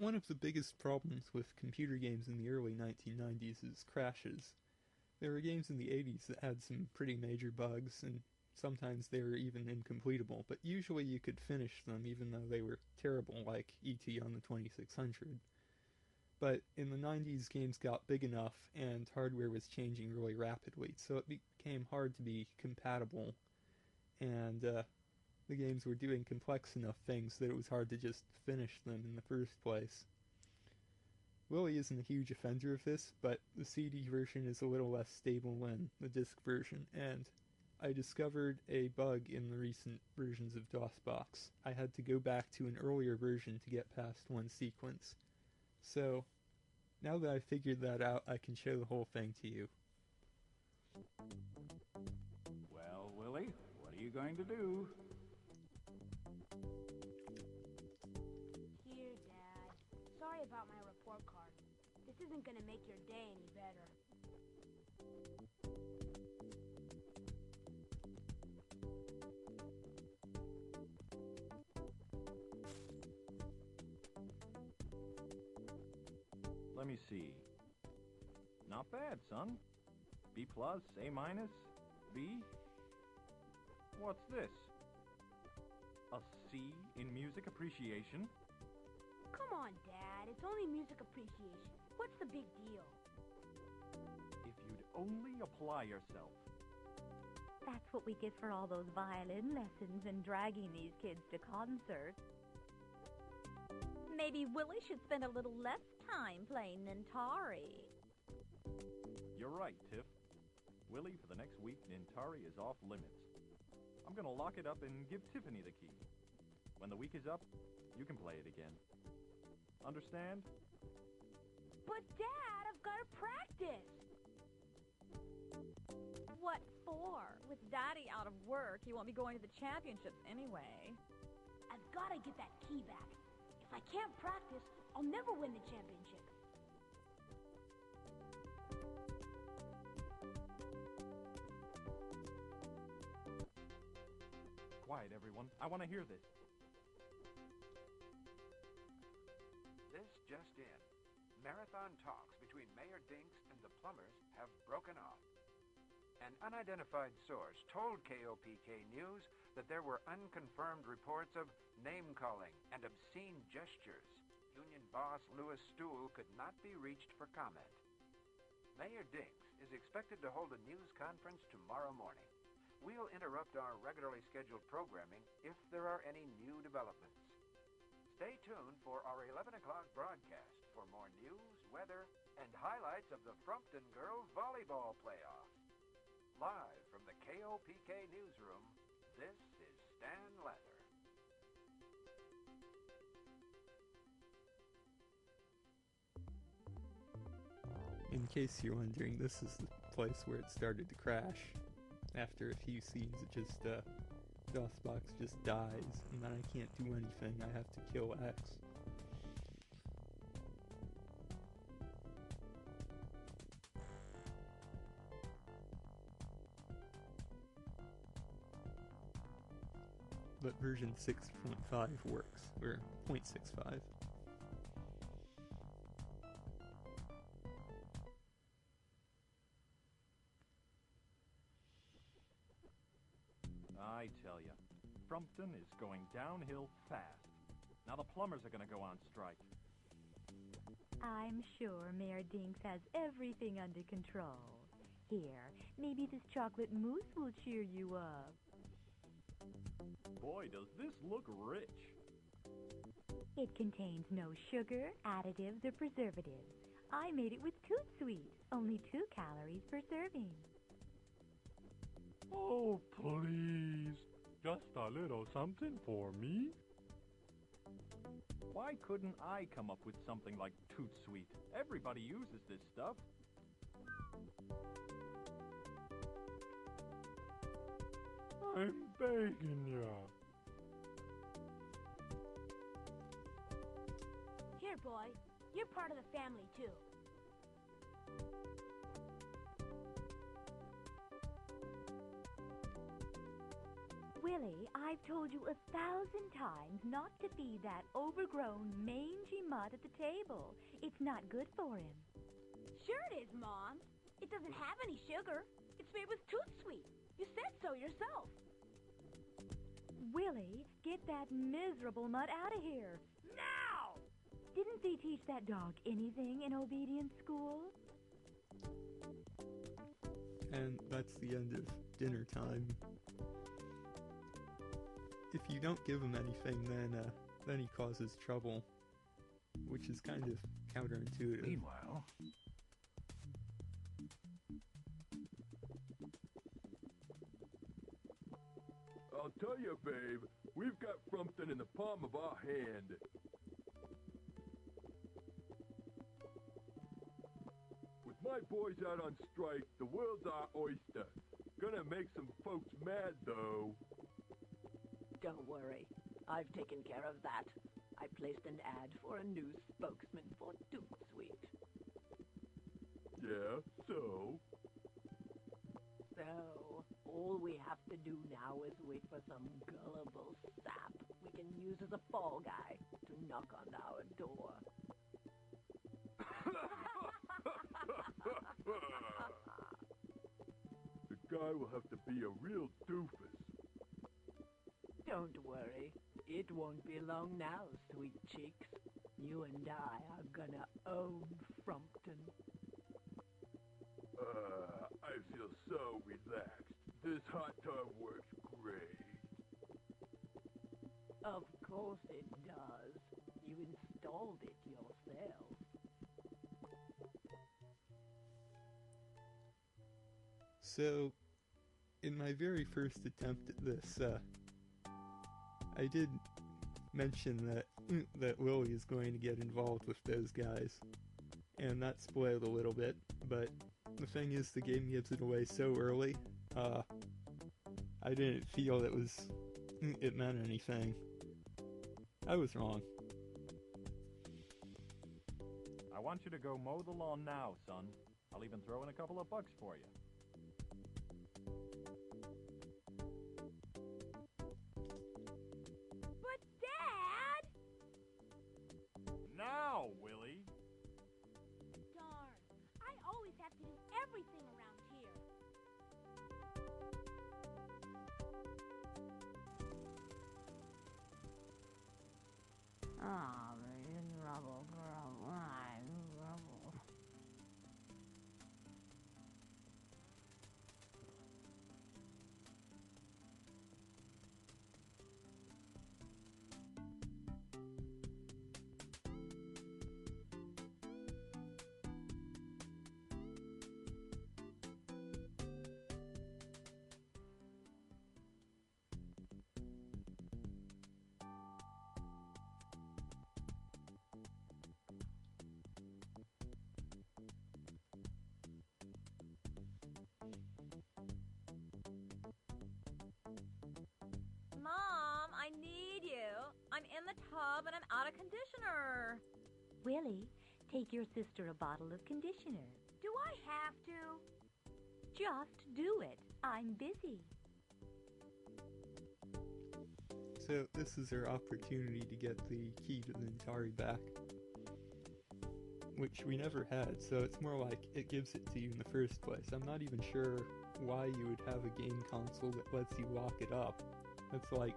one of the biggest problems with computer games in the early 1990s is crashes. There were games in the 80s that had some pretty major bugs, and sometimes they were even incompletable, but usually you could finish them even though they were terrible, like E.T. on the 2600. But in the 90s, games got big enough, and hardware was changing really rapidly, so it became hard to be compatible, and the games were doing complex enough things that it was hard to just finish them in the first place. Willy isn't a huge offender of this, but the CD version is a little less stable than the disc version, and I discovered a bug in the recent versions of DOSBox. I had to go back to an earlier version to get past one sequence. So, now that I've figured that out, I can show the whole thing to you. Well, Willy, what are you going to do? Here, Dad. Sorry about my report card. This isn't gonna make your day any better. Let me see. Not bad, son. B plus, A minus, B. What's this? A C in music appreciation? Come on, Dad. It's only music appreciation. What's the big deal? If you'd only apply yourself. That's what we get for all those violin lessons and dragging these kids to concerts. Maybe Willy should spend a little less time playing Nintari. You're right, Tiff. Willy, for the next week, Nintari is off limits. I'm gonna lock it up and give Tiffany the key. When the week is up, you can play it again. Understand? But, Dad, I've got to practice. What for? With Daddy out of work, you won't be going to the championships anyway. I've got to get that key back. If I can't practice, I'll never win the championship. Quiet, everyone. I want to hear this. This just in. Marathon talks between Mayor Dinks and the plumbers have broken off. An unidentified source told KOPK News that there were unconfirmed reports of name-calling and obscene gestures. Union boss Louis Stuhl could not be reached for comment. Mayor Dinks is expected to hold a news conference tomorrow morning. We'll interrupt our regularly scheduled programming if there are any new developments. Stay tuned for our 11 o'clock broadcast for more news, weather, and highlights of the Frumpton Girls Volleyball Playoffs. Live from the KOPK newsroom, this is Stan Leather. In case you're wondering, this is the place where it started to crash. After a few scenes, it just, DOSBox just dies, and then I can't do anything. I have to kill X. But version 6.5 works, or 0.65. I tell ya, Frumpton is going downhill fast. Now the plumbers are gonna go on strike. I'm sure Mayor Dinks has everything under control. Here, maybe this chocolate mousse will cheer you up. Boy, does this look rich. It contains no sugar, additives, or preservatives. I made it with Toot Sweet, only 2 calories per serving. Oh, please. Just a little something for me. Why couldn't I come up with something like Toot Sweet? Everybody uses this stuff. I'm begging ya. Here, boy. You're part of the family, too. Willie, I've told you 1,000 times not to feed that overgrown, mangy mutt at the table. It's not good for him. Sure it is, Mom. It doesn't have any sugar. It's made with Toot Sweet. You said so yourself. Willie, get that miserable mutt out of here. Now! Didn't they teach that dog anything in obedience school? And that's the end of dinner time. If you don't give him anything, then he causes trouble, which is kind of counterintuitive. Meanwhile, I'll tell you, babe, we've got something in the palm of our hand. With my boys out on strike, the world's our oyster. Gonna make some folks mad, though. Don't worry. I've taken care of that. I placed an ad for a new spokesman for Toot Sweet. Yeah, so? So, all we have to do now is wait for some gullible sap we can use as a fall guy to knock on our door. The guy will have to be a real doofus. Don't worry. It won't be long now, sweet cheeks. You and I are gonna own Frumpton. I feel so relaxed. This hot tub works great. Of course it does. You installed it yourself. So, in my very first attempt at this, I did mention that Willie is going to get involved with those guys, and that spoiled a little bit, but the thing is, the game gives it away so early, I didn't feel it meant anything. I was wrong. I want you to go mow the lawn now, son. I'll even throw in a couple of bucks for you. But, Dad! Now, Willie! Darn. I always have to do everything around here. Ah, the rubble girl, rubble. Mom, I need you. I'm in the tub and I'm out of conditioner. Willie, take your sister a bottle of conditioner. Do I have to? Just do it. I'm busy. So this is our opportunity to get the key to the Atari back, which we never had, so it's more like it gives it to you in the first place. I'm not even sure why you would have a game console that lets you lock it up. That's like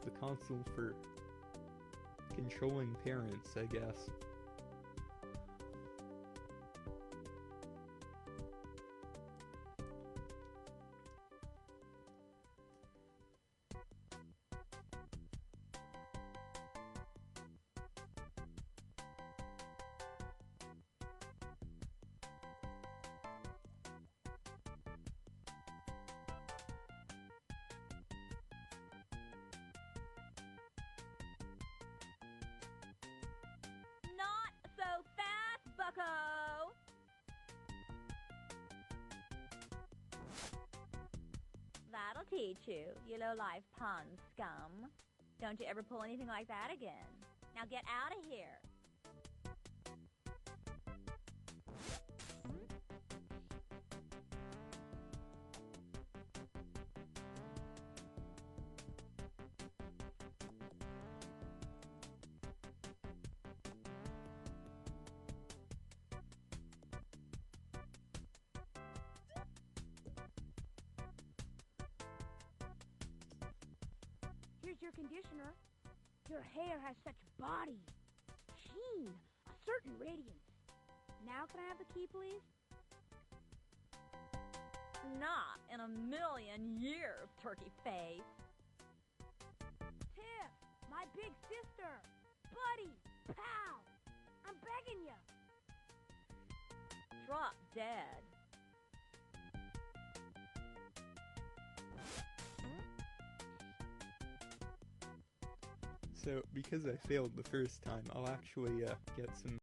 the console for controlling parents, I guess. Not so fast, bucko! That'll teach you, you low-life pond scum. Don't you ever pull anything like that again. Now get out of here. Here's your conditioner. Your hair has such body, sheen, a certain radiance. Now can I have the key, please? Not in a million years, turkey face. Tiff, my big sister, buddy, pal, I'm begging you. Drop dead. So, because I failed the first time, I'll actually get some